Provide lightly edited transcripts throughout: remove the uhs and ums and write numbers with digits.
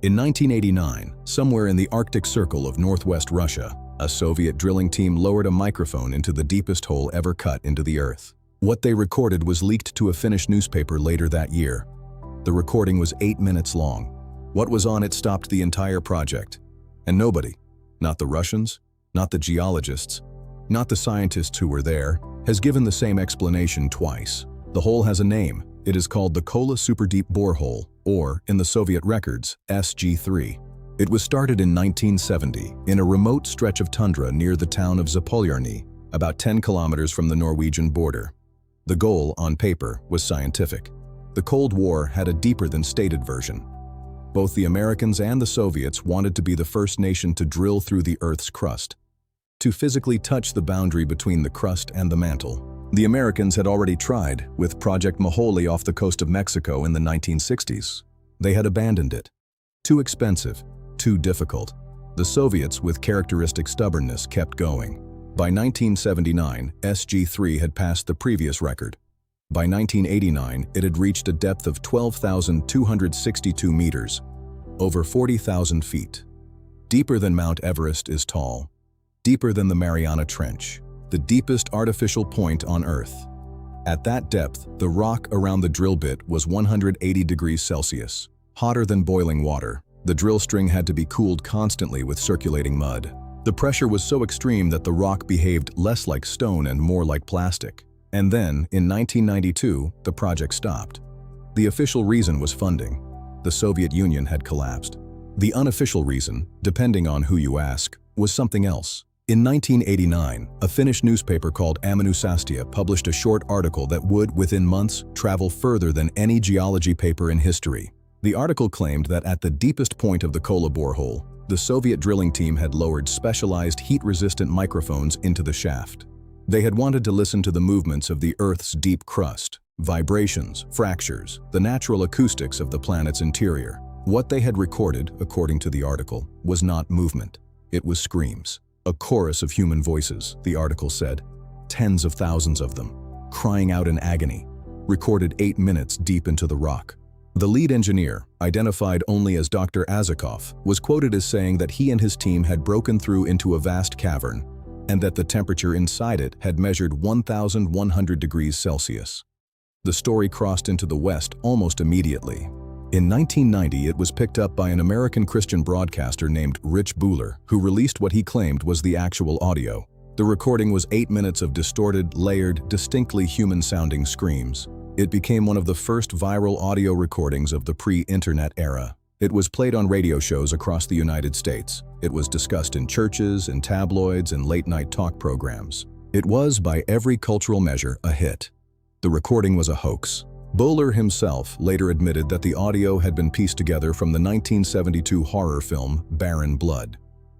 In 1989, somewhere in the Arctic Circle of northwest Russia, a Soviet drilling team lowered a microphone into the deepest hole ever cut into the earth. What they recorded was leaked to a Finnish newspaper later that year. The recording was 8 minutes long. What was on it stopped the entire project. And nobody, not the Russians, not the geologists, not the scientists who were there, has given the same explanation twice. The hole has a name. It is called the Kola Superdeep Borehole, or, in the Soviet records, SG3. It was started in 1970 in a remote stretch of tundra near the town of Zapolyarny, about 10 kilometers from the Norwegian border. The goal, on paper, was scientific. The Cold War had a deeper than stated version. Both the Americans and the Soviets wanted to be the first nation to drill through the Earth's crust, to physically touch the boundary between the crust and the mantle. The Americans had already tried, with Project Borehole off the coast of Mexico in the 1960s. They had abandoned it. Too expensive, too difficult. The Soviets, with characteristic stubbornness, kept going. By 1979, SG3 had passed the previous record. By 1989, it had reached a depth of 12,262 meters, over 40,000 feet. Deeper than Mount Everest is tall, deeper than the Mariana Trench, the deepest artificial point on Earth. At that depth, the rock around the drill bit was 180 degrees Celsius, hotter than boiling water. The drill string had to be cooled constantly with circulating mud. The pressure was so extreme that the rock behaved less like stone and more like plastic. And then, in 1992, the project stopped. The official reason was funding. The Soviet Union had collapsed. The unofficial reason, depending on who you ask, was something else. In 1989, a Finnish newspaper called Unexplained published a short article that would, within months, travel further than any geology paper in history. The article claimed that at the deepest point of the Kola borehole, the Soviet drilling team had lowered specialized heat-resistant microphones into the shaft. They had wanted to listen to the movements of the Earth's deep crust, vibrations, fractures, the natural acoustics of the planet's interior. What they had recorded, according to the article, was not movement. It was screams. A chorus of human voices, the article said. Tens of thousands of them, crying out in agony, recorded 8 minutes deep into the rock. The lead engineer, identified only as Dr. Azakov, was quoted as saying that he and his team had broken through into a vast cavern and that the temperature inside it had measured 1,100 degrees Celsius. The story crossed into the West almost immediately. In 1990, it was picked up by an American Christian broadcaster named Rich Buhler, who released what he claimed was the actual audio. The recording was 8 minutes of distorted, layered, distinctly human-sounding screams. It became one of the first viral audio recordings of the pre-internet era. It was played on radio shows across the United States. It was discussed in churches, in tabloids, and late-night talk programs. It was, by every cultural measure, a hit. The recording was a hoax. Buhler himself later admitted that the audio had been pieced together from the 1972 horror film Barren Blood.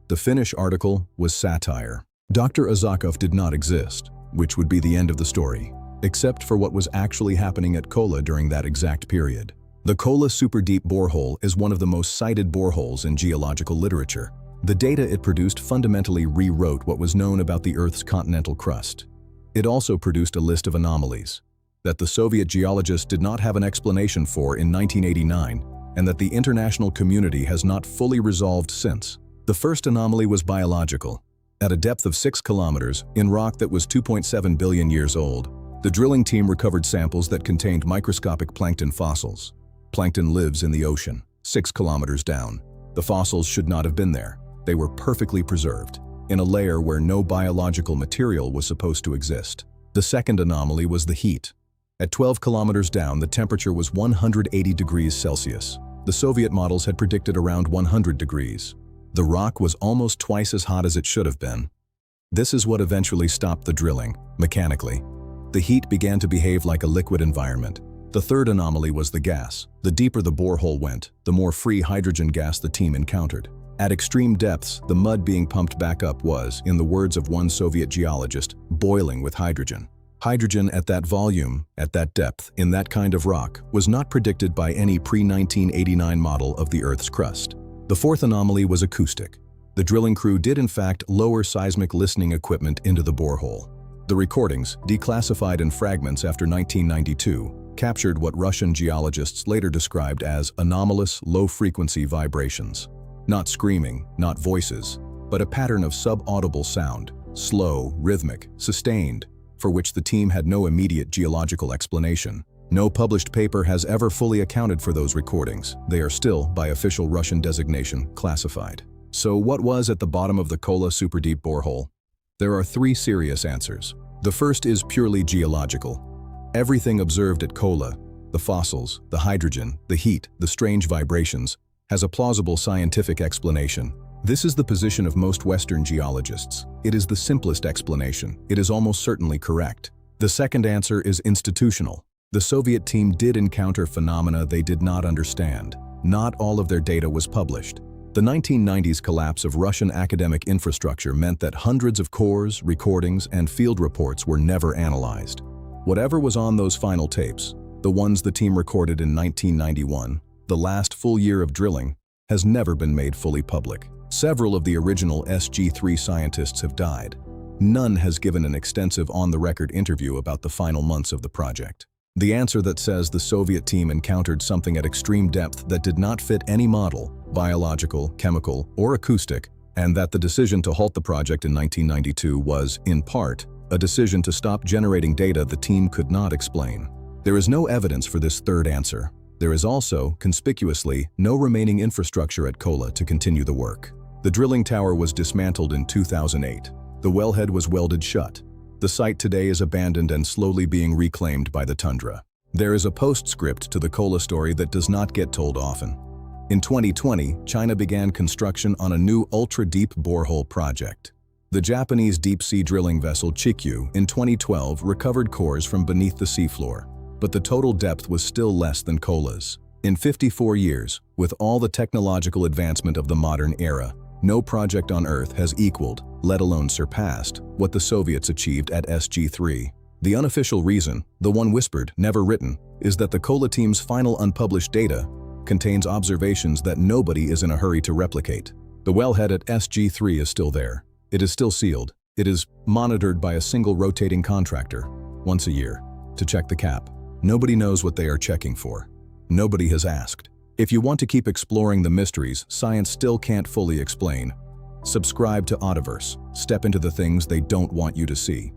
The Finnish article was satire. Dr. Azakov did not exist, which would be the end of the story, except for what was actually happening at Kola during that exact period. The Kola Superdeep Borehole is one of the most cited boreholes in geological literature. The data it produced fundamentally rewrote what was known about the Earth's continental crust. It also produced a list of anomalies that the Soviet geologists did not have an explanation for in 1989, and that the international community has not fully resolved since. The first anomaly was biological. At a depth of 6 kilometers, in rock that was 2.7 billion years old, the drilling team recovered samples that contained microscopic plankton fossils. Plankton lives in the ocean, 6 kilometers down. The fossils should not have been there. They were perfectly preserved, in a layer where no biological material was supposed to exist. The second anomaly was the heat. At 12 kilometers down, the temperature was 180 degrees Celsius. The Soviet models had predicted around 100 degrees. The rock was almost twice as hot as it should have been. This is what eventually stopped the drilling, mechanically. The heat began to behave like a liquid environment. The third anomaly was the gas. The deeper the borehole went, the more free hydrogen gas the team encountered. At extreme depths, the mud being pumped back up was, in the words of one Soviet geologist, boiling with hydrogen. Hydrogen at that volume, at that depth, in that kind of rock, was not predicted by any pre-1989 model of the Earth's crust. The fourth anomaly was acoustic. The drilling crew did in fact lower seismic listening equipment into the borehole. The recordings, declassified in fragments after 1992, captured what Russian geologists later described as anomalous, low-frequency vibrations. Not screaming, not voices, but a pattern of subaudible sound, slow, rhythmic, sustained, for which the team had no immediate geological explanation. No published paper has ever fully accounted for those recordings. They are still, by official Russian designation, classified. So what was at the bottom of the Kola Superdeep borehole? There are three serious answers. The first is purely geological. Everything observed at Kola, the fossils, the hydrogen, the heat, the strange vibrations, has a plausible scientific explanation. This is the position of most Western geologists. It is the simplest explanation. It is almost certainly correct. The second answer is institutional. The Soviet team did encounter phenomena they did not understand. Not all of their data was published. The 1990s collapse of Russian academic infrastructure meant that hundreds of cores, recordings, and field reports were never analyzed. Whatever was on those final tapes, the ones the team recorded in 1991, the last full year of drilling, has never been made fully public. Several of the original SG-3 scientists have died. None has given an extensive on-the-record interview about the final months of the project. The answer that says the Soviet team encountered something at extreme depth that did not fit any model, biological, chemical, or acoustic, and that the decision to halt the project in 1992 was, in part, a decision to stop generating data the team could not explain. There is no evidence for this third answer. There is also, conspicuously, no remaining infrastructure at Kola to continue the work. The drilling tower was dismantled in 2008. The wellhead was welded shut. The site today is abandoned and slowly being reclaimed by the tundra. There is a postscript to the Kola story that does not get told often. In 2020, China began construction on a new ultra-deep borehole project. The Japanese deep-sea drilling vessel Chikyu in 2012 recovered cores from beneath the seafloor, but the total depth was still less than Kola's. In 54 years, with all the technological advancement of the modern era, no project on Earth has equaled, let alone surpassed, what the Soviets achieved at SG-3. The unofficial reason, the one whispered, never written, is that the Kola team's final unpublished data contains observations that nobody is in a hurry to replicate. The wellhead at SG-3 is still there. It is still sealed. It is monitored by a single rotating contractor, once a year, to check the cap. Nobody knows what they are checking for. Nobody has asked. If you want to keep exploring the mysteries science still can't fully explain, subscribe to Oddiverse. Step into the things they don't want you to see.